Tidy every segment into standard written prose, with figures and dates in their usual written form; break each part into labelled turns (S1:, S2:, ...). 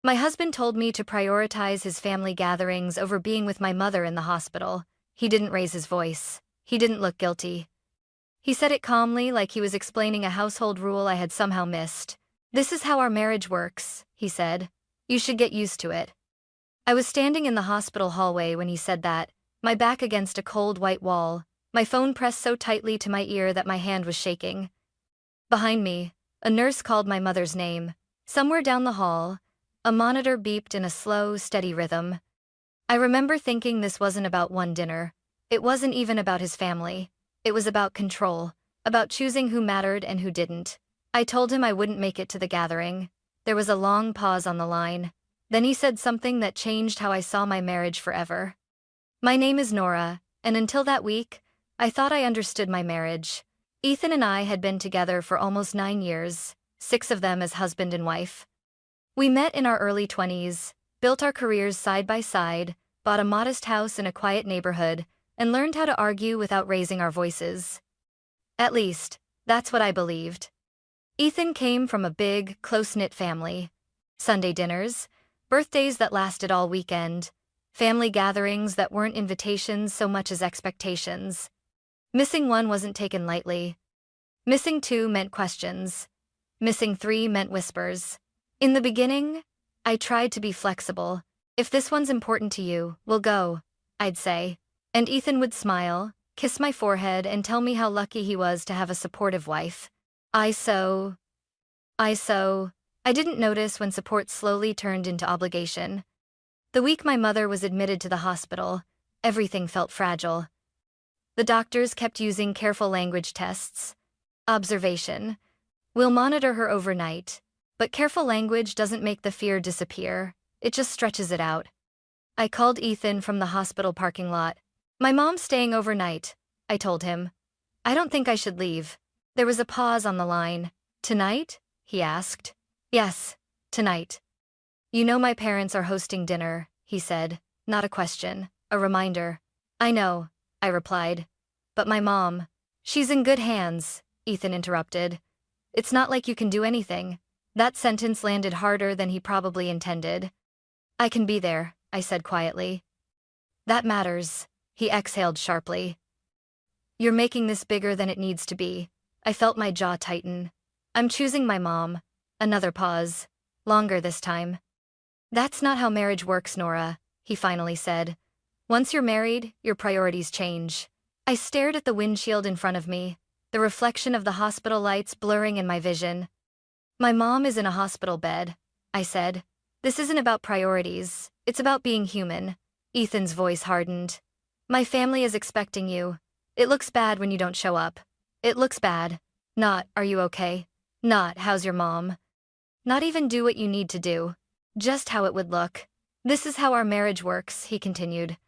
S1: My husband told me to prioritize his family gatherings over being with my mother in the hospital. He didn't raise his voice. He didn't look guilty. He said it calmly, like he was explaining a household rule I had somehow missed. "This is how our marriage works," he said. "You should get used to it." I was standing in the hospital hallway when he said that, my back against a cold white wall, my phone pressed so tightly to my ear that my hand was shaking. Behind me, a nurse called my mother's name. Somewhere down the hall, a monitor beeped in a slow, steady rhythm. I remember thinking this wasn't about one dinner. It wasn't even about his family. It was about control, about choosing who mattered and who didn't. I told him I wouldn't make it to the gathering. There was a long pause on the line. Then he said something that changed how I saw my marriage forever. "My name is Nora, and until that week, I thought I understood my marriage." Ethan and I had been together for almost 9 years, 6 of them as husband and wife. We met in our early 20s, built our careers side by side, bought a modest house in a quiet neighborhood, and learned how to argue without raising our voices. At least, that's what I believed. Ethan came from a big, close-knit family. Sunday dinners, birthdays that lasted all weekend, family gatherings that weren't invitations so much as expectations. Missing one wasn't taken lightly. Missing 2 meant questions. Missing 3 meant whispers. In the beginning, I tried to be flexible. "If this one's important to you, we'll go," I'd say. And Ethan would smile, kiss my forehead, and tell me how lucky he was to have a supportive wife. I didn't notice when support slowly turned into obligation. The week my mother was admitted to the hospital, everything felt fragile. The doctors kept using careful language tests. Observation. "We'll monitor her overnight." But careful language doesn't make the fear disappear, it just stretches it out. I called Ethan from the hospital parking lot. "My mom's staying overnight," I told him. "I don't think I should leave." There was a pause on the line. "Tonight?" he asked. "Yes, tonight." "You know my parents are hosting dinner," he said. Not a question, a reminder. "I know," I replied. "But my mom." "She's in good hands," Ethan interrupted. "It's not like you can do anything." That sentence landed harder than he probably intended. "I can be there," I said quietly. "That matters," he exhaled sharply. "You're making this bigger than it needs to be." I felt my jaw tighten. "I'm choosing my mom." Another pause. Longer this time. "That's not how marriage works, Nora," he finally said. "Once you're married, your priorities change." I stared at the windshield in front of me, the reflection of the hospital lights blurring in my vision. "My mom is in a hospital bed," I said. "This isn't about priorities, it's about being human." Ethan's voice hardened. "My family is expecting you. It looks bad when you don't show up. It looks bad. Not, 'Are you okay?' Not, 'How's your mom?' Not even 'Do what you need to do.' Just how it would look. This is how our marriage works," he continued.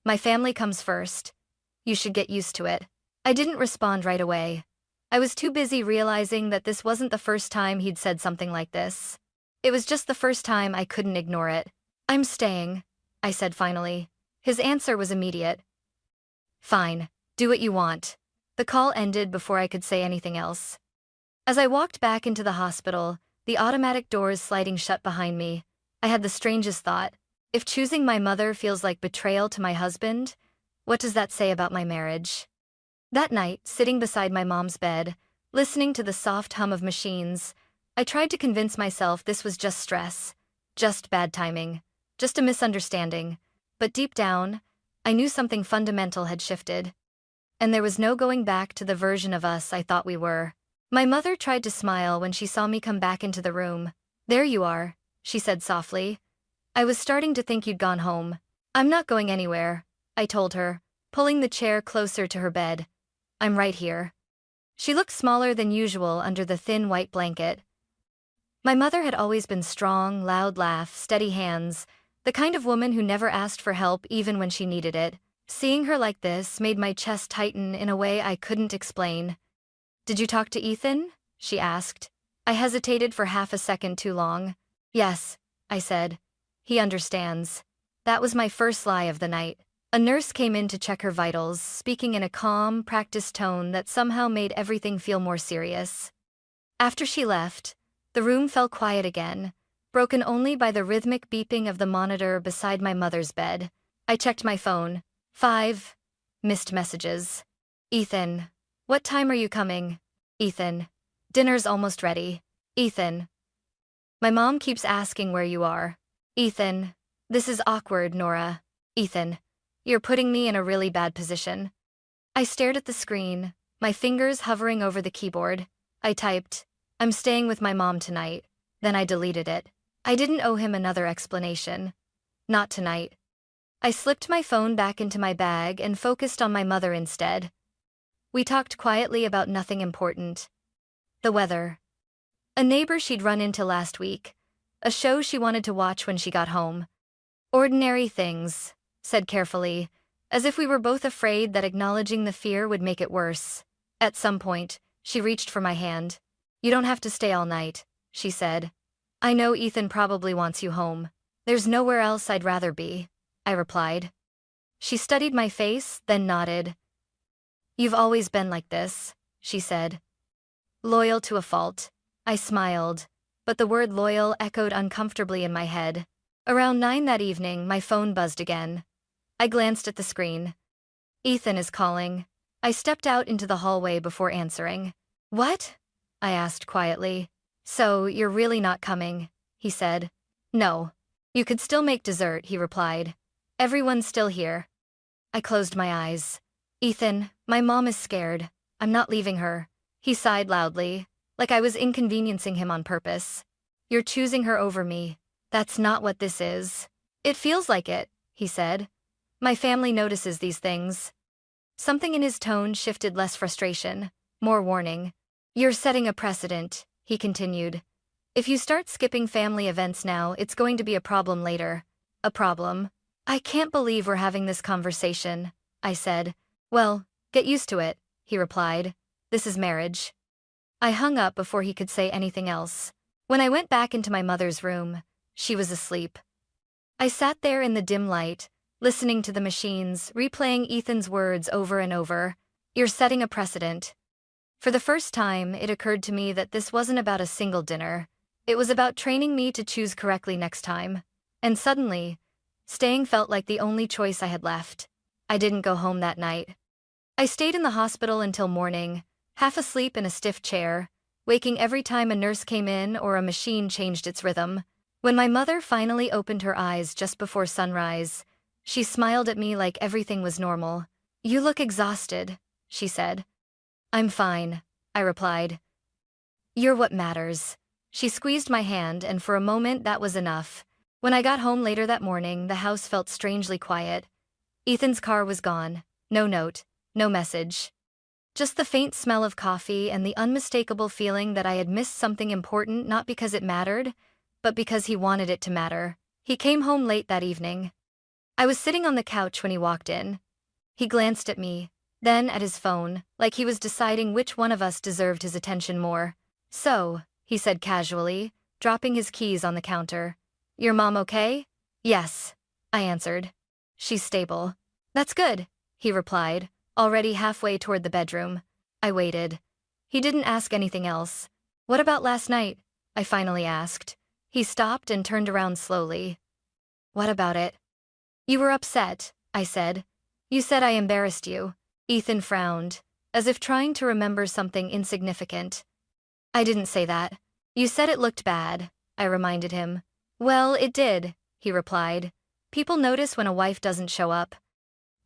S1: "My family comes first. You should get used to it." I didn't respond right away. I was too busy realizing that this wasn't the first time he'd said something like this. It was just the first time I couldn't ignore it. "I'm staying," I said finally. His answer was immediate. "Fine, do what you want." The call ended before I could say anything else. As I walked back into the hospital, the automatic doors sliding shut behind me, I had the strangest thought. If choosing my mother feels like betrayal to my husband, what does that say about my marriage? That night, sitting beside my mom's bed, listening to the soft hum of machines, I tried to convince myself this was just stress, just bad timing, just a misunderstanding. But deep down, I knew something fundamental had shifted. And there was no going back to the version of us I thought we were. My mother tried to smile when she saw me come back into the room. "There you are," she said softly. "I was starting to think you'd gone home." "I'm not going anywhere," I told her, pulling the chair closer to her bed. "I'm right here." She looked smaller than usual under the thin white blanket. My mother had always been strong, loud laugh, steady hands, the kind of woman who never asked for help even when she needed it. Seeing her like this made my chest tighten in a way I couldn't explain. "Did you talk to Ethan?" she asked. I hesitated for half a second too long. "Yes," I said. "He understands." That was my first lie of the night. A nurse came in to check her vitals, speaking in a calm, practiced tone that somehow made everything feel more serious. After she left, the room fell quiet again, broken only by the rhythmic beeping of the monitor beside my mother's bed. I checked my phone. 5 missed messages. Ethan, what time are you coming? Ethan, dinner's almost ready. Ethan, my mom keeps asking where you are. Ethan, this is awkward, Nora. Ethan, you're putting me in a really bad position. I stared at the screen, my fingers hovering over the keyboard. I typed, I'm staying with my mom tonight. Then I deleted it. I didn't owe him another explanation. Not tonight. I slipped my phone back into my bag and focused on my mother instead. We talked quietly about nothing important. The weather. A neighbor she'd run into last week. A show she wanted to watch when she got home. Ordinary things, said carefully, as if we were both afraid that acknowledging the fear would make it worse. At some point, she reached for my hand. You don't have to stay all night, she said. I know Ethan probably wants you home. There's nowhere else I'd rather be, I replied. She studied my face, then nodded. You've always been like this, she said. Loyal to a fault. I smiled, but the word loyal echoed uncomfortably in my head. Around 9 that evening, my phone buzzed again. I glanced at the screen. Ethan is calling. I stepped out into the hallway before answering. What? I asked quietly. So, you're really not coming, he said. No. You could still make dessert, he replied. Everyone's still here. I closed my eyes. Ethan, my mom is scared. I'm not leaving her. He sighed loudly, like I was inconveniencing him on purpose. You're choosing her over me. That's not what this is. It feels like it, he said. My family notices these things. Something in his tone shifted, less frustration, more warning. You're setting a precedent, he continued. If you start skipping family events now, it's going to be a problem later. A problem? I can't believe we're having this conversation, I said. Well, get used to it, he replied. This is marriage. I hung up before he could say anything else. When I went back into my mother's room, she was asleep. I sat there in the dim light, listening to the machines, replaying Ethan's words over and over. You're setting a precedent. For the first time, it occurred to me that this wasn't about a single dinner. It was about training me to choose correctly next time. And suddenly, staying felt like the only choice I had left. I didn't go home that night. I stayed in the hospital until morning, half asleep in a stiff chair, waking every time a nurse came in or a machine changed its rhythm. When my mother finally opened her eyes just before sunrise, she smiled at me like everything was normal. You look exhausted, she said. I'm fine, I replied. You're what matters. She squeezed my hand, and for a moment that was enough. When I got home later that morning, the house felt strangely quiet. Ethan's car was gone. No note, no message. Just the faint smell of coffee and the unmistakable feeling that I had missed something important, not because it mattered, but because he wanted it to matter. He came home late that evening. I was sitting on the couch when he walked in. He glanced at me, then at his phone, like he was deciding which one of us deserved his attention more. So, he said casually, dropping his keys on the counter. Your mom okay? Yes, I answered. She's stable. That's good, he replied, already halfway toward the bedroom. I waited. He didn't ask anything else. What about last night? I finally asked. He stopped and turned around slowly. What about it? You were upset, I said. You said I embarrassed you. Ethan frowned, as if trying to remember something insignificant. I didn't say that. You said it looked bad, I reminded him. Well, it did, he replied. People notice when a wife doesn't show up.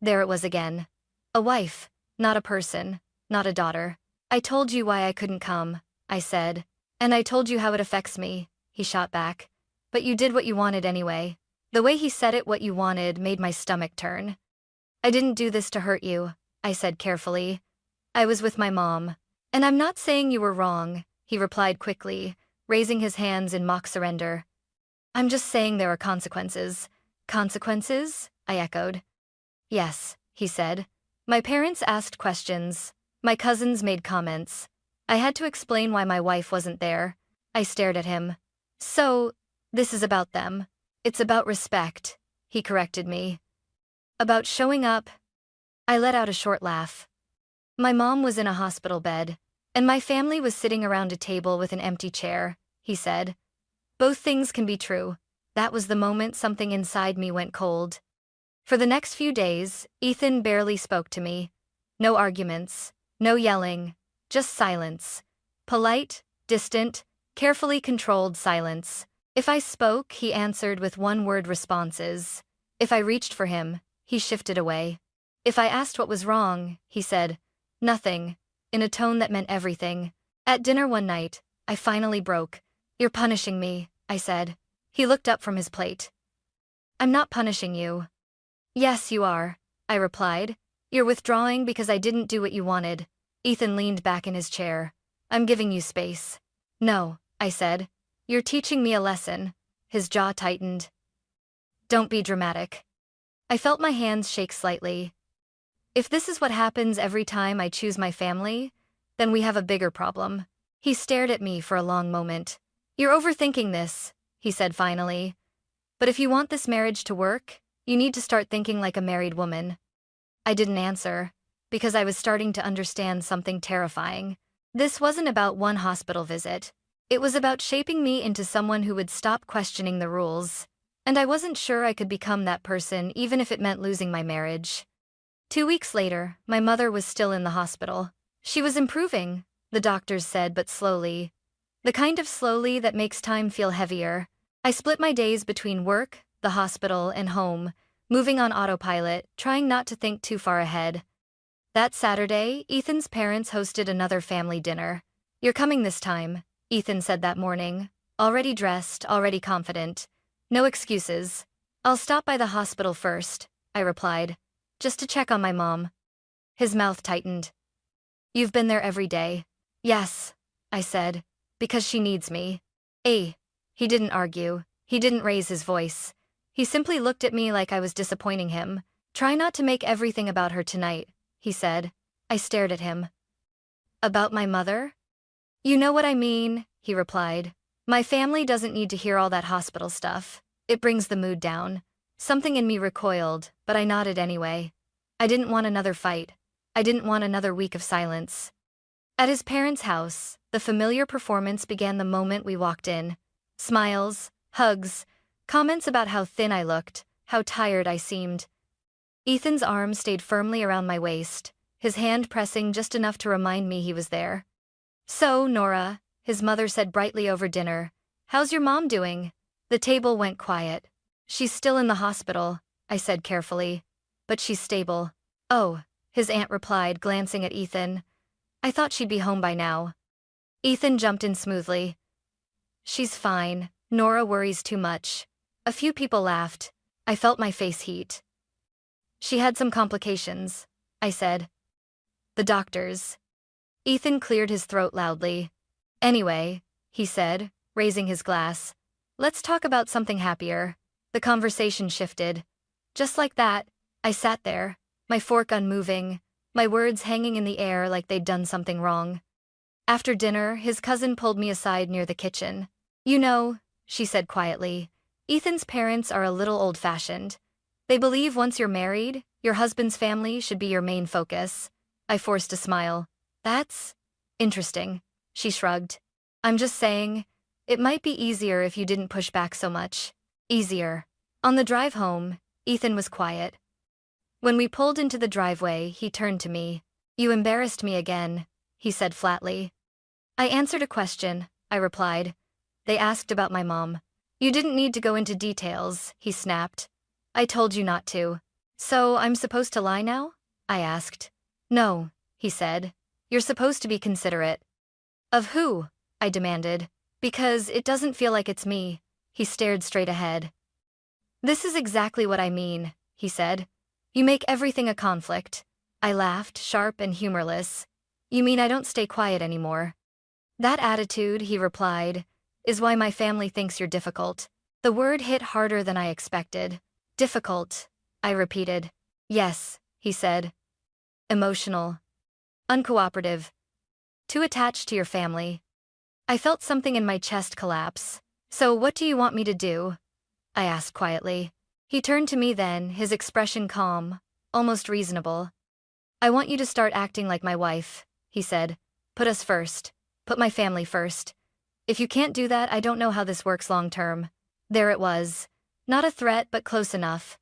S1: There it was again. A wife, not a person, not a daughter. I told you why I couldn't come, I said. And I told you how it affects me, he shot back. But you did what you wanted anyway. The way he said it, what you wanted, made my stomach turn. I didn't do this to hurt you, I said carefully. I was with my mom. And I'm not saying you were wrong, he replied quickly, raising his hands in mock surrender. I'm just saying there are consequences. Consequences? I echoed. Yes, he said. My parents asked questions. My cousins made comments. I had to explain why my wife wasn't there. I stared at him. So, this is about them. It's about respect, he corrected me. About showing up. I let out a short laugh. My mom was in a hospital bed, and my family was sitting around a table with an empty chair, he said. Both things can be true. That was the moment something inside me went cold. For the next few days, Ethan barely spoke to me. No arguments, no yelling, just silence. Polite, distant, carefully controlled silence. If I spoke, he answered with one-word responses. If I reached for him, he shifted away. If I asked what was wrong, he said, "Nothing," in a tone that meant everything. At dinner one night, I finally broke. "You're punishing me," I said. He looked up from his plate. "I'm not punishing you." "Yes, you are," I replied. "You're withdrawing because I didn't do what you wanted." Ethan leaned back in his chair. "I'm giving you space." "No," I said. "You're teaching me a lesson." His jaw tightened. "Don't be dramatic." I felt my hands shake slightly. "If this is what happens every time I choose my family, then we have a bigger problem." He stared at me for a long moment. "You're overthinking this," he said finally. "But if you want this marriage to work, you need to start thinking like a married woman." I didn't answer, because I was starting to understand something terrifying. This wasn't about one hospital visit. It was about shaping me into someone who would stop questioning the rules. And I wasn't sure I could become that person even if it meant losing my marriage. 2 weeks later, my mother was still in the hospital. She was improving, the doctors said, but slowly. The kind of slowly that makes time feel heavier. I split my days between work, the hospital, and home, moving on autopilot, trying not to think too far ahead. That Saturday, Ethan's parents hosted another family dinner. "You're coming this time," Ethan said that morning, already dressed, already confident. "No excuses." "I'll stop by the hospital first," I replied, "just to check on my mom." His mouth tightened. "You've been there every day." "Yes," I said, "because she needs me." He didn't argue. He didn't raise his voice. He simply looked at me like I was disappointing him. "Try not to make everything about her tonight," he said. I stared at him. "About my mother?" "You know what I mean," he replied. "My family doesn't need to hear all that hospital stuff. It brings the mood down." Something in me recoiled, but I nodded anyway. I didn't want another fight. I didn't want another week of silence. At his parents' house, the familiar performance began the moment we walked in. Smiles, hugs, comments about how thin I looked, how tired I seemed. Ethan's arm stayed firmly around my waist, his hand pressing just enough to remind me he was there. "So, Nora," his mother said brightly over dinner, "how's your mom doing?" The table went quiet. "She's still in the hospital," I said carefully. "But she's stable." "Oh," his aunt replied, glancing at Ethan. "I thought she'd be home by now." Ethan jumped in smoothly. "She's fine. Nora worries too much." A few people laughed. I felt my face heat. "She had some complications," I said. "The doctors." Ethan cleared his throat loudly. "Anyway," he said, raising his glass, "let's talk about something happier." The conversation shifted. Just like that, I sat there, my fork unmoving, my words hanging in the air like they'd done something wrong. After dinner, his cousin pulled me aside near the kitchen. "You know," she said quietly, "Ethan's parents are a little old-fashioned. They believe once you're married, your husband's family should be your main focus." I forced a smile. "That's interesting," she shrugged. "I'm just saying, it might be easier if you didn't push back so much." Easier. On the drive home, Ethan was quiet. When we pulled into the driveway, he turned to me. "You embarrassed me again," he said flatly. "I answered a question," I replied. "They asked about my mom." "You didn't need to go into details," he snapped. "I told you not to." "So I'm supposed to lie now?" I asked. "No," he said. "You're supposed to be considerate." "Of who?" I demanded. "Because it doesn't feel like it's me." He stared straight ahead. "This is exactly what I mean," he said. "You make everything a conflict." I laughed, sharp and humorless. "You mean I don't stay quiet anymore?" "That attitude," he replied, "is why my family thinks you're difficult." The word hit harder than I expected. "Difficult," I repeated. "Yes," he said. "Emotional. Uncooperative. Too attached to your family." I felt something in my chest collapse. "So what do you want me to do?" I asked quietly. He turned to me then, his expression calm, almost reasonable. "I want you to start acting like my wife," he said. "Put us first. Put my family first." If you can't do that, I don't know how this works long term. There it was. Not a threat, but close enough.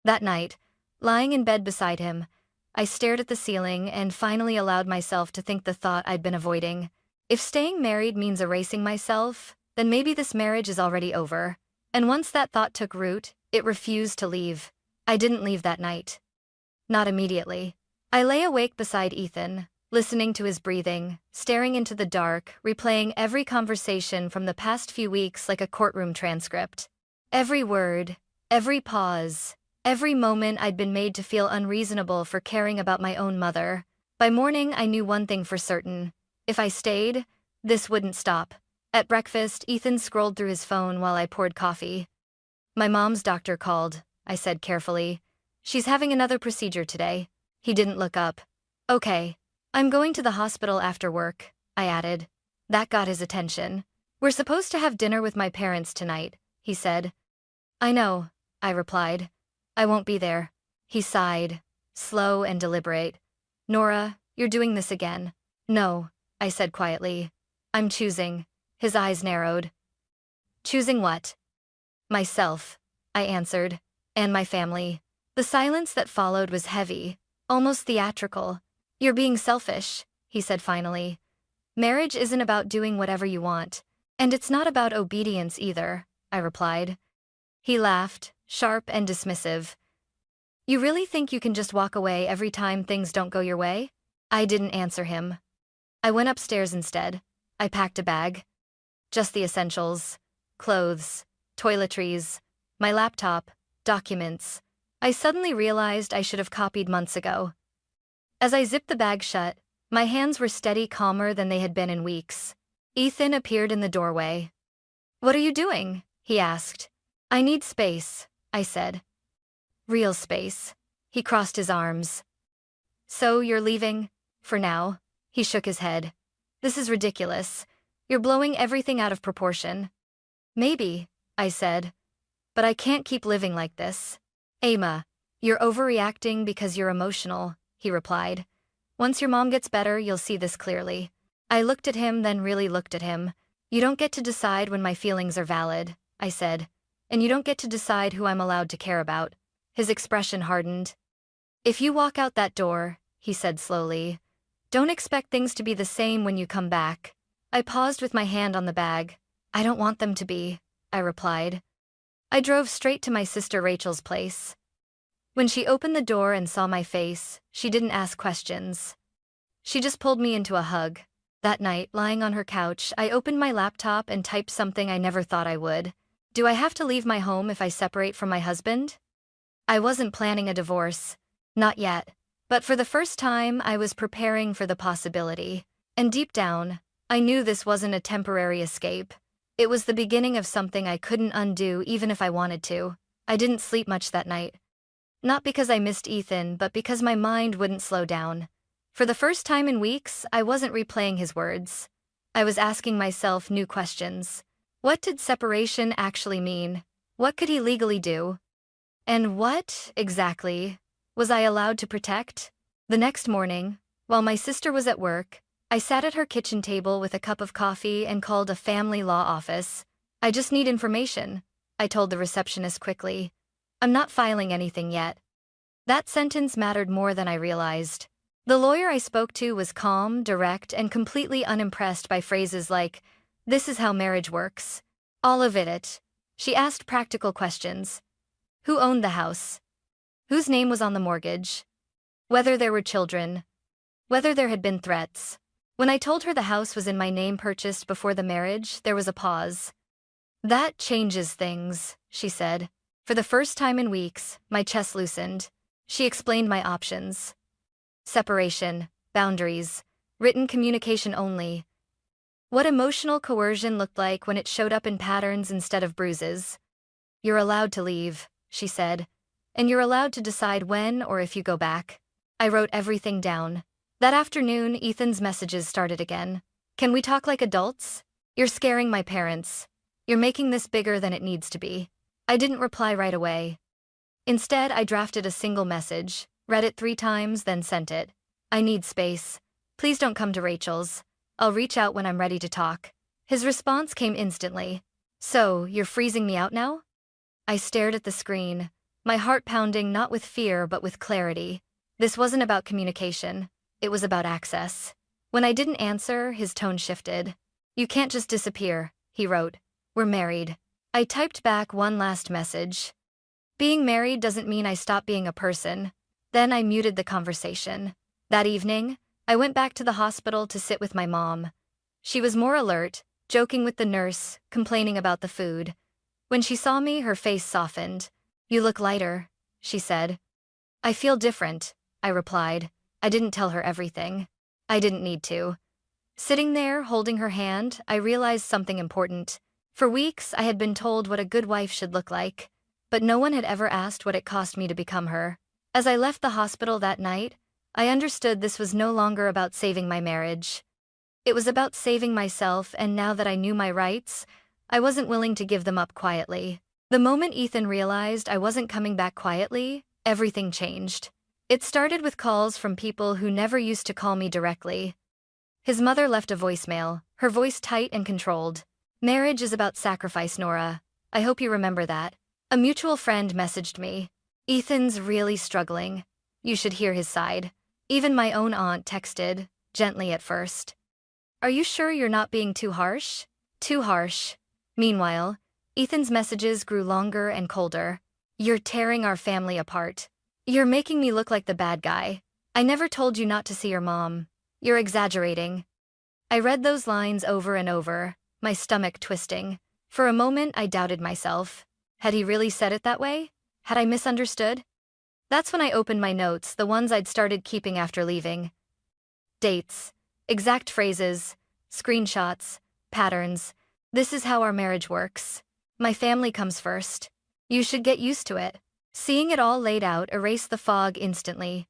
S1: That night, lying in bed beside him, I stared at the ceiling and finally allowed myself to think the thought I'd been avoiding. If staying married means erasing myself, then maybe this marriage is already over. And once that thought took root, it refused to leave. I didn't leave that night. Not immediately. I lay awake beside Ethan, listening to his breathing, staring into the dark, replaying every conversation from the past few weeks like a courtroom transcript. Every word, every pause, every moment I'd been made to feel unreasonable for caring about my own mother. By morning, I knew one thing for certain. If I stayed, this wouldn't stop. At breakfast, Ethan scrolled through his phone while I poured coffee. My mom's doctor called, I said carefully. She's having another procedure today. He didn't look up. Okay. I'm going to the hospital after work, I added. That got his attention. We're supposed to have dinner with my parents tonight, he said. I know, I replied. I won't be there. He sighed, slow and deliberate. Nora, you're doing this again. No, I said quietly. I'm choosing. His eyes narrowed. Choosing what? Myself, I answered, and my family. The silence that followed was heavy, almost theatrical. You're being selfish, he said finally. Marriage isn't about doing whatever you want, and it's not about obedience either, I replied. He laughed, sharp and dismissive. You really think you can just walk away every time things don't go your way? I didn't answer him. I went upstairs instead. I packed a bag. Just the essentials. Clothes, toiletries, my laptop, documents. I suddenly realized I should have copied months ago. As I zipped the bag shut, my hands were steady, calmer than they had been in weeks. Ethan appeared in the doorway. What are you doing? He asked. I need space, I said. Real space. He crossed his arms. So you're leaving? For now. He shook his head. This is ridiculous. You're blowing everything out of proportion. Maybe, I said. But I can't keep living like this. Emma, you're overreacting because you're emotional, he replied. Once your mom gets better, you'll see this clearly. I looked at him, then really looked at him. You don't get to decide when my feelings are valid, I said. And you don't get to decide who I'm allowed to care about. His expression hardened. If you walk out that door, he said slowly, don't expect things to be the same when you come back. I paused with my hand on the bag. I don't want them to be, I replied. I drove straight to my sister Rachel's place. When she opened the door and saw my face, she didn't ask questions. She just pulled me into a hug. That night, lying on her couch, I opened my laptop and typed something I never thought I would. Do I have to leave my home if I separate from my husband? I wasn't planning a divorce. Not yet. But for the first time, I was preparing for the possibility. And deep down, I knew this wasn't a temporary escape. It was the beginning of something I couldn't undo even if I wanted to. I didn't sleep much that night. Not because I missed Ethan, but because my mind wouldn't slow down. For the first time in weeks, I wasn't replaying his words. I was asking myself new questions. What did separation actually mean? What could he legally do? And what, exactly, was I allowed to protect? The next morning, while my sister was at work, I sat at her kitchen table with a cup of coffee and called a family law office. I just need information, I told the receptionist quickly. I'm not filing anything yet. That sentence mattered more than I realized. The lawyer I spoke to was calm, direct, and completely unimpressed by phrases like, "This is how marriage works." All of it. She asked practical questions. Who owned the house? Whose name was on the mortgage? Whether there were children. Whether there had been threats. When I told her the house was in my name purchased before the marriage, there was a pause. That changes things, she said. For the first time in weeks, my chest loosened. She explained my options. Separation, boundaries, written communication only. What emotional coercion looked like when it showed up in patterns instead of bruises. You're allowed to leave, she said. And you're allowed to decide when or if you go back. I wrote everything down. That afternoon, Ethan's messages started again. Can we talk like adults? You're scaring my parents. You're making this bigger than it needs to be. I didn't reply right away. Instead, I drafted a single message, read it 3 times, then sent it. I need space. Please don't come to Rachel's. I'll reach out when I'm ready to talk. His response came instantly. So, you're freezing me out now? I stared at the screen, my heart pounding not with fear but with clarity. This wasn't about communication. It was about access. When I didn't answer, his tone shifted. You can't just disappear, he wrote. We're married. I typed back one last message. Being married doesn't mean I stop being a person. Then I muted the conversation. That evening, I went back to the hospital to sit with my mom. She was more alert, joking with the nurse, complaining about the food. When she saw me, her face softened. You look lighter, she said. I feel different, I replied. I didn't tell her everything. I didn't need to. Sitting there, holding her hand, I realized something important. For weeks, I had been told what a good wife should look like, but no one had ever asked what it cost me to become her. As I left the hospital that night, I understood this was no longer about saving my marriage. It was about saving myself, and now that I knew my rights, I wasn't willing to give them up quietly. The moment Ethan realized I wasn't coming back quietly, everything changed. It started with calls from people who never used to call me directly. His mother left a voicemail, her voice tight and controlled. Marriage is about sacrifice, Nora. I hope you remember that. A mutual friend messaged me. Ethan's really struggling. You should hear his side. Even my own aunt texted, gently at first. Are you sure you're not being too harsh? Too harsh. Meanwhile, Ethan's messages grew longer and colder. You're tearing our family apart. You're making me look like the bad guy. I never told you not to see your mom. You're exaggerating. I read those lines over and over, my stomach twisting. For a moment, I doubted myself. Had he really said it that way? Had I misunderstood? That's when I opened my notes, the ones I'd started keeping after leaving. Dates, exact phrases, screenshots, patterns. This is how our marriage works. My family comes first. You should get used to it. Seeing it all laid out erased the fog instantly.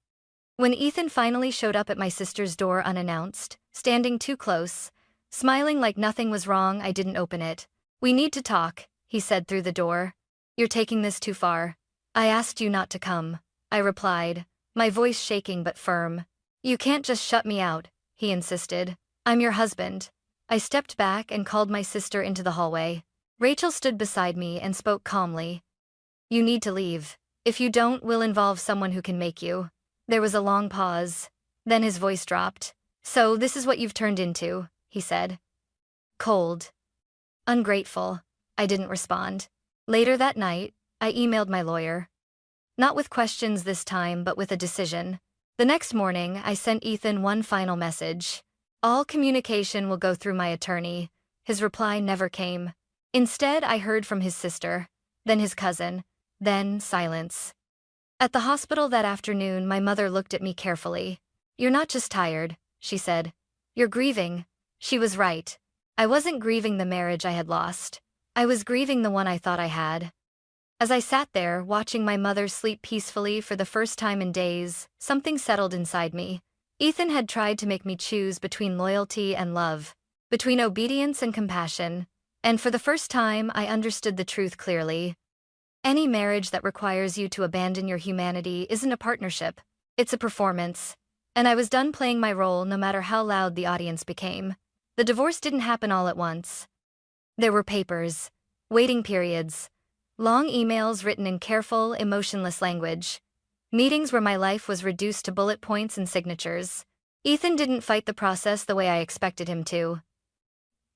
S1: When Ethan finally showed up at my sister's door unannounced, standing too close, smiling like nothing was wrong, I didn't open it. We need to talk, he said through the door. You're taking this too far. I asked you not to come, I replied, my voice shaking but firm. You can't just shut me out, he insisted. I'm your husband. I stepped back and called my sister into the hallway. Rachel stood beside me and spoke calmly. You need to leave. If you don't, we'll involve someone who can make you. There was a long pause. Then his voice dropped. So this is what you've turned into, he said. Cold. Ungrateful. I didn't respond. Later that night, I emailed my lawyer. Not with questions this time, but with a decision. The next morning, I sent Ethan one final message. All communication will go through my attorney. His reply never came. Instead, I heard from his sister, then his cousin, then silence. At the hospital that afternoon, my mother looked at me carefully. You're not just tired, she said. You're grieving. She was right. I wasn't grieving the marriage I had lost. I was grieving the one I thought I had. As I sat there, watching my mother sleep peacefully for the first time in days, something settled inside me. Ethan had tried to make me choose between loyalty and love, between obedience and compassion, and for the first time, I understood the truth clearly. Any marriage that requires you to abandon your humanity isn't a partnership, it's a performance. And I was done playing my role no matter how loud the audience became. The divorce didn't happen all at once. There were papers, waiting periods, long emails written in careful, emotionless language, meetings where my life was reduced to bullet points and signatures. Ethan didn't fight the process the way I expected him to.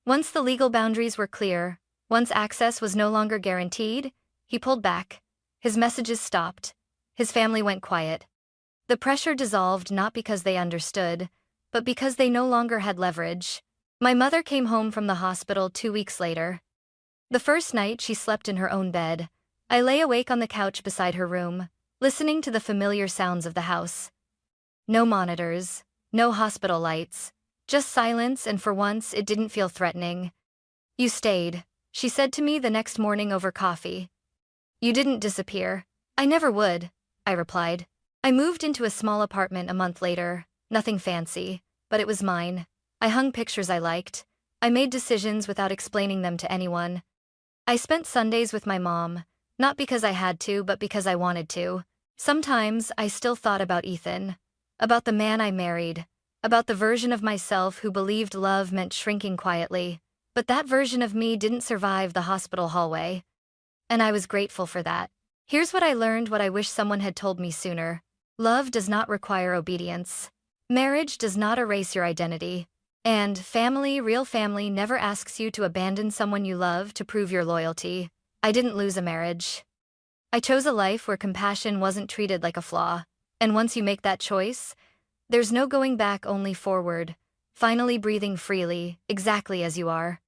S1: Once the legal boundaries were clear, once access was no longer guaranteed, he pulled back. His messages stopped. His family went quiet. The pressure dissolved not because they understood, but because they no longer had leverage. My mother came home from the hospital 2 weeks later. The first night she slept in her own bed. I lay awake on the couch beside her room, listening to the familiar sounds of the house. No monitors, no hospital lights, just silence, and for once it didn't feel threatening. You stayed, she said to me the next morning over coffee. You didn't disappear. I never would, I replied. I moved into a small apartment a month later, nothing fancy, but it was mine. I hung pictures I liked. I made decisions without explaining them to anyone. I spent Sundays with my mom, not because I had to, but because I wanted to. Sometimes I still thought about Ethan, about the man I married, about the version of myself who believed love meant shrinking quietly. But that version of me didn't survive the hospital hallway, and I was grateful for that. Here's what I learned, what I wish someone had told me sooner. Love does not require obedience. Marriage does not erase your identity. And family, real family, never asks you to abandon someone you love to prove your loyalty. I didn't lose a marriage. I chose a life where compassion wasn't treated like a flaw. And once you make that choice, there's no going back, only forward, finally breathing freely, exactly as you are.